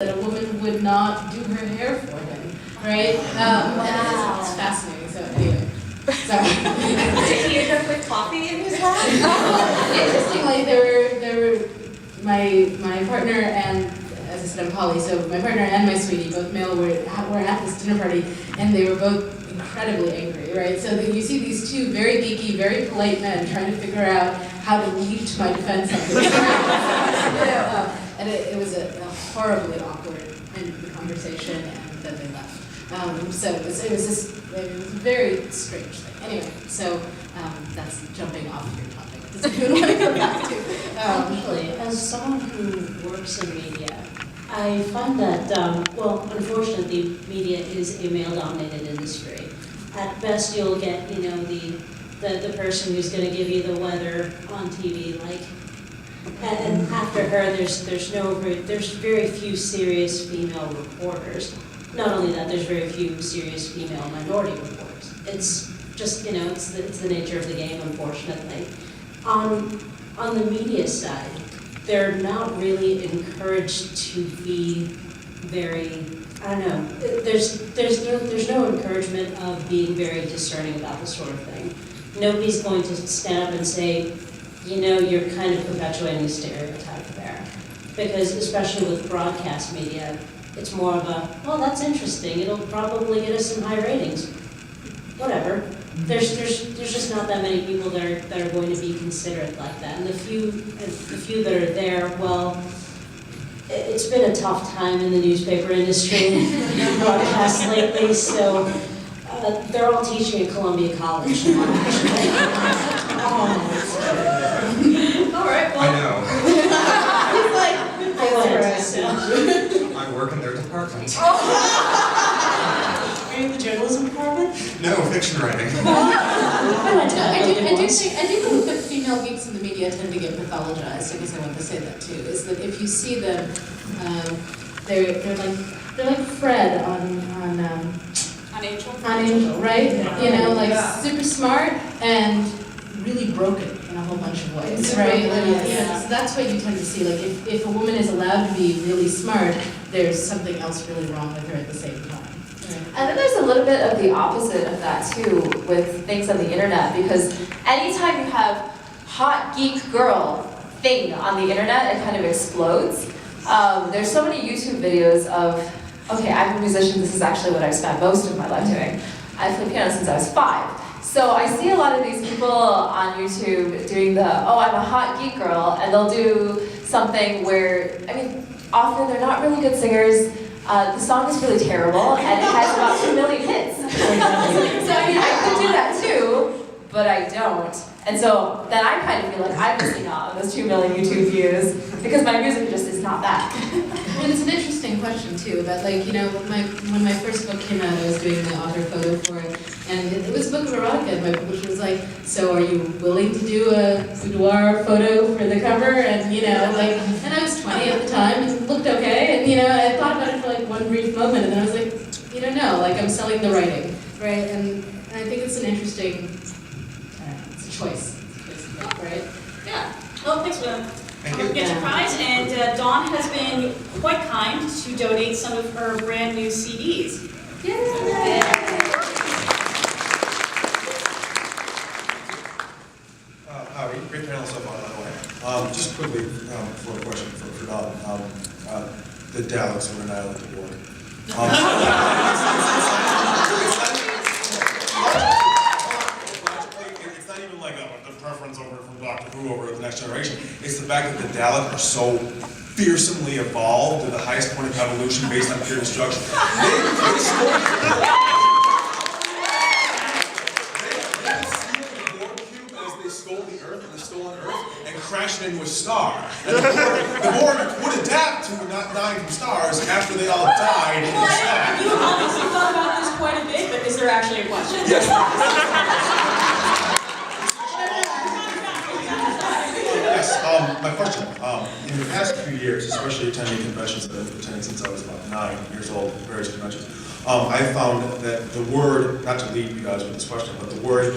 that a woman would not do her hair for him, right? And it's fascinating. So anyway, sorry. Did he end up with coffee in his lap? Interestingly, there were my partner and, as I said, I'm poly, so my partner and my sweetie, both male, were at this dinner party, and they were both incredibly angry, right? So that you see these two very geeky, very polite men trying to figure out how to leap to my defense on this. And it was a horribly awkward end of the conversation, and then they left. So it was a very strange thing. Anyway, so that's jumping off your topic. Does anyone want to go back to? Actually, as someone who works in media, I find that, well, unfortunately, media is a male-dominated industry. At best, you'll get, you know, the person who's going to give you the weather on TV, like, and after her, there's very few serious female reporters. Not only that, there's very few serious female minority reporters. It's just, you know, it's the nature of the game, unfortunately. On the media side, they're not really encouraged to be very, I don't know, there's no encouragement of being very discerning about this sort of thing. Nobody's going to stand up and say, you know, you're kind of perpetuating a stereotype there. Because especially with broadcast media, it's more of a, well, that's interesting, it'll probably get us some high ratings. Whatever. There's just not that many people that are going to be considered like that. And the few that are there, well, it's been a tough time in the newspaper industry and broadcast lately, so they're all teaching at Columbia College now, actually. All right, well. I know. He's like, I work in their department. Are you in the journalism department? No, fiction writing. I do think that female geeks in the media tend to get pathologized. I guess I want to say that too. Is that if you see them, they're like Fred on Angel. On Angel, right? Yeah. You know, like Yeah. super smart and really broken in a whole bunch of ways, right? Yeah. So that's what you tend to see. Like if a woman is allowed to be really smart, there's something else really wrong with her at the same time. And then there's a little bit of the opposite of that too with things on the internet, because anytime you have hot geek girl thing on the internet, it kind of explodes. There's so many YouTube videos of, okay, I'm a musician, this is actually what I've spent most of my life doing. I've played piano since I was 5. So I see a lot of these people on YouTube doing the, oh, I'm a hot geek girl, and they'll do something where, I mean, often they're not really good singers. The song is really terrible, and it has about 2 million hits. So I mean, I could do that too, but I don't. And so then I kind of feel like I'm missing out on those 2 million YouTube views, because my music just is not that. And it's an interesting question too about, like, you know, when my first book came out, I was doing the author photo for it, and it was a book of erotica, and my publisher was like, so are you willing to do a boudoir photo for the cover? And, you know, like, and I was 20 at the time, and it looked okay, and, you know, I thought about it for like one brief moment, and then I was like, you know, no, like, I'm selling the writing, right? And I think it's an interesting, it's a choice, right? Yeah. Well, thanks for that. Thank you. Get your prize, and Dawn has been quite kind to donate some of her brand new CDs. Yay! Howdy, great panel so far, by the way. Just quickly, for a question for Don. The Daleks were an island of war. It's not even like the preference over from Doctor Who over the Next Generation. It's the fact that the Daleks are so fearsomely evolved to the highest point of evolution based on pure destruction. They stole the Earth and the stolen Earth and crashed into a star. And the Borg would adapt to not dying from stars after they all died in the star. You obviously thought about this quite a bit, but is there actually a question? Yes. Yes, my question. In the past few years, especially attending conventions that I've been attending since I was about 9 years old, various conventions, I found that the word, not to lead you guys with this question, but the word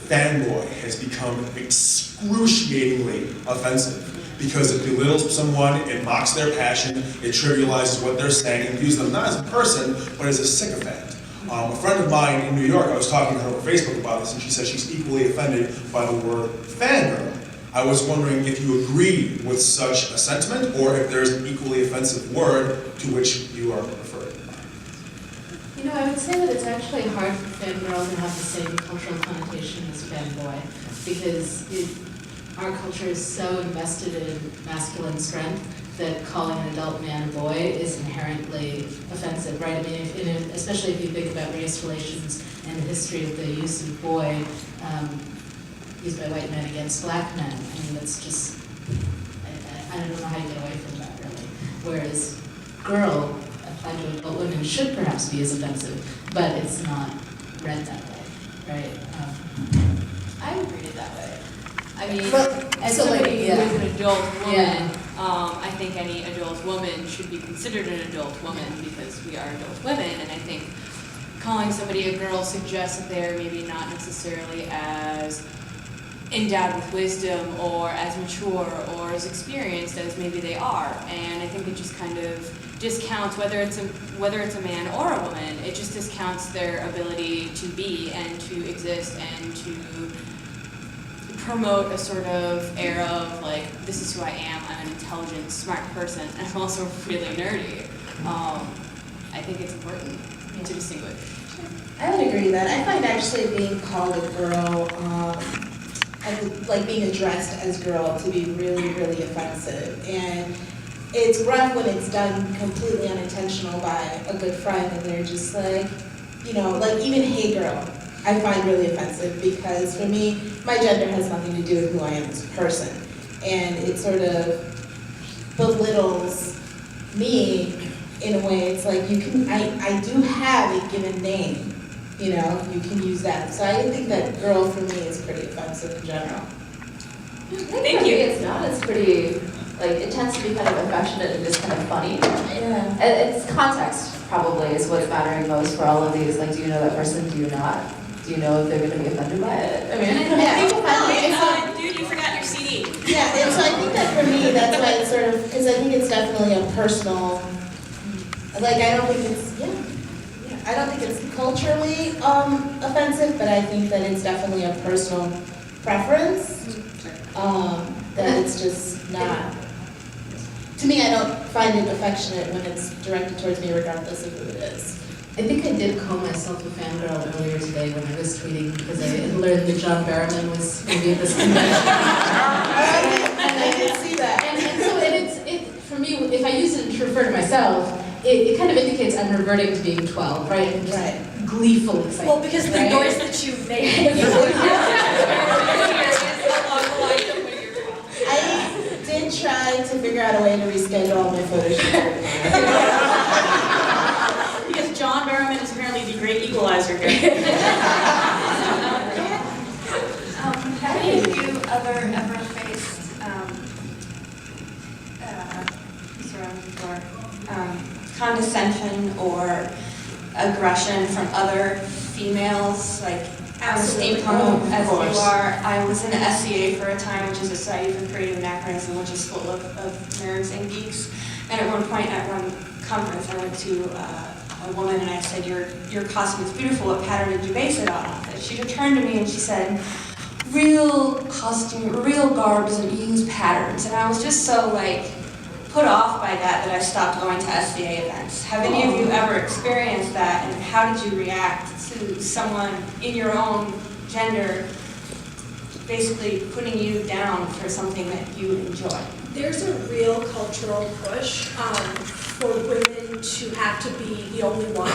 fanboy has become excruciatingly offensive. because it belittles someone, it mocks their passion, it trivializes what they're saying, and views them not as a person, but as a sycophant. A friend of mine in New York, I was talking to her over Facebook about this, and she said she's equally offended by the word fangirl. I was wondering if you agree with such a sentiment, or if there's an equally offensive word to which you are referring. You know, I would say that it's actually hard for fangirl to have the same cultural connotation as fanboy, because our culture is so invested in masculine strength that calling an adult man a boy is inherently offensive, right? I mean, especially if you think about race relations and the history of the use of boy used by white men against black men. I mean, that's just, I don't know how you get away from that, really. Whereas girl, applied to adult women, should perhaps be as offensive, but it's not read that way, right? I would read it that way. I mean, As somebody who is an adult woman, Yeah. I think any adult woman should be considered an adult woman because we are adult women, and I think calling somebody a girl suggests that they're maybe not necessarily as endowed with wisdom or as mature or as experienced as maybe they are, and I think it just kind of discounts whether it's a man or a woman. It just discounts their ability to be and to exist and to promote a sort of air of like, this is who I am, I'm an intelligent, smart person, and I'm also really nerdy. I think it's important to distinguish. I would agree with that. I find actually being called a girl, like being addressed as girl, to be really, really offensive. And it's rough when it's done completely unintentional by a good friend and they're just like, you know, like even hey girl, I find really offensive because for me, my gender has nothing to do with who I am as a person. And it sort of belittles me in a way. It's like I do have a given name, you know, you can use that. So I think that girl for me is pretty offensive in general. Thank you. It's not. It's pretty, like, it tends to be kind of affectionate and just kind of funny. Yeah. And it's context probably is what's mattering most for all of these. Like, do you know that person? Do you not? Do you know if they're going to be offended by it? I mean, Yeah. Dude, you forgot your CD. Yeah, and so I think that for me, that's why it's sort of, because I think it's definitely a personal, like I don't think it's, I don't think it's culturally offensive, but I think that it's definitely a personal preference, that it's just not, to me, I don't find it affectionate when it's directed towards me regardless of who it is. I think I did call myself a fangirl earlier today when I was tweeting because I had learned that John Barrowman was going to be at this convention. I did see that. And so for me, if I use it to refer to myself, it kind of indicates I'm reverting to being 12, right? I'm just gleeful excitement. Well, because the right? noise that you made. I did try to figure out a way to reschedule all my photo shoots. Because John Barrowman is apparently the great equalizer here. Have any of you ever faced condescension or aggression from other females, like as steampunk as you are? I was in the SCA for a time, which is a Society for Creative Anachronism, which is full of nerds and geeks. And at one point, at one conference, I went to a woman and I said, your costume is beautiful, what pattern did you base it on? And she turned to me and she said, real garb doesn't use patterns. And I was just so like put off by that I stopped going to SCA events. Have any of you ever experienced that, and how did you react to someone in your own gender basically putting you down for something that you enjoy? There's a real cultural push for women to have to be the only one,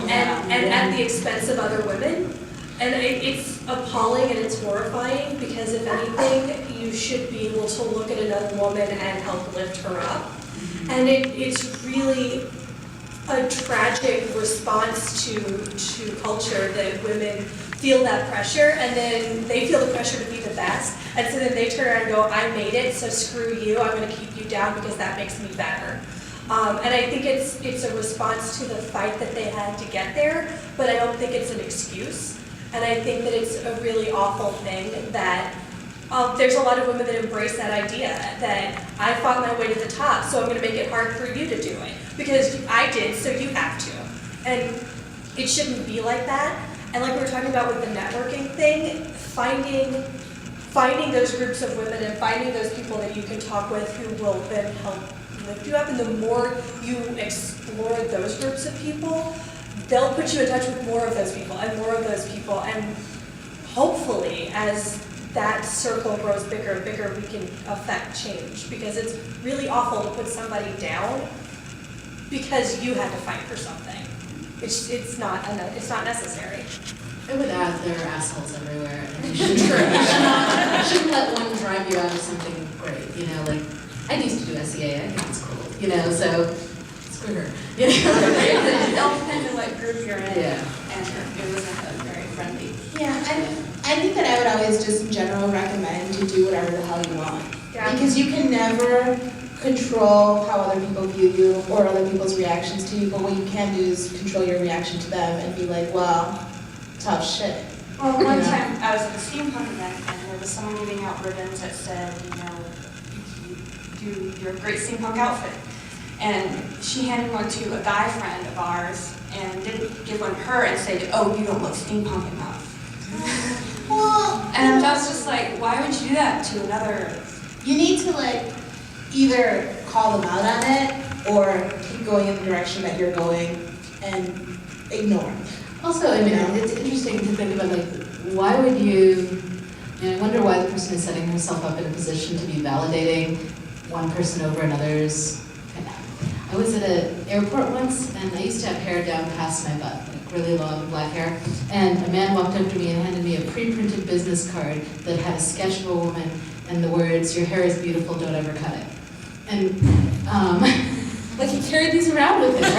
and at the expense of other women. And it's appalling and it's horrifying because if anything, you should be able to look at another woman and help lift her up. And it's really a tragic response to culture that women feel that pressure, and then they feel the pressure to be the best, and so then they turn around and go, I made it, so screw you, I'm going to keep you down because that makes me better. And I think it's a response to the fight that they had to get there, but I don't think it's an excuse. And I think that it's a really awful thing that there's a lot of women that embrace that idea that I fought my way to the top, so I'm going to make it hard for you to do it because I did, so you have to. And it shouldn't be like that. And like we were talking about with the networking thing, finding those groups of women and finding those people that you can talk with who will then help lift you up. And the more you explore those groups of people, they'll put you in touch with more of those people and more of those people. And hopefully, as that circle grows bigger and bigger, we can affect change. Because it's really awful to put somebody down because you had to fight for something. It's not necessary. I would add there are assholes everywhere, and you shouldn't let one drive you out of something great. You know, like I used to do SEA. I think it's cool. You know, so screw her. You know, It all depends on what group you're in. Yeah. And it wasn't very friendly. Yeah, I think that I would always just in general recommend to do whatever the hell you want. Yeah. Because you can never control how other people view you or other people's reactions to you, but what you can do is control your reaction to them and be like, well, tough shit. Well, one time I was at a steampunk event and there was someone giving out ribbons that said, you're a great steampunk outfit. And she handed one to a guy friend of ours and didn't give one to her and said, oh, you don't look steampunk enough. Well, And I was just like, why would you do that to another? you need to like either call them out on it or keep going in the direction that you're going and ignore. Also, I mean, it's interesting to think about, like, why would you, I wonder why the person is setting herself up in a position to be validating one person over another's. I was at an airport once, and I used to have hair down past my butt, like really long black hair, and a man walked up to me and handed me a pre-printed business card that had a sketch of a woman and the words, your hair is beautiful, don't ever cut it. And, like, he carried these around with him, right?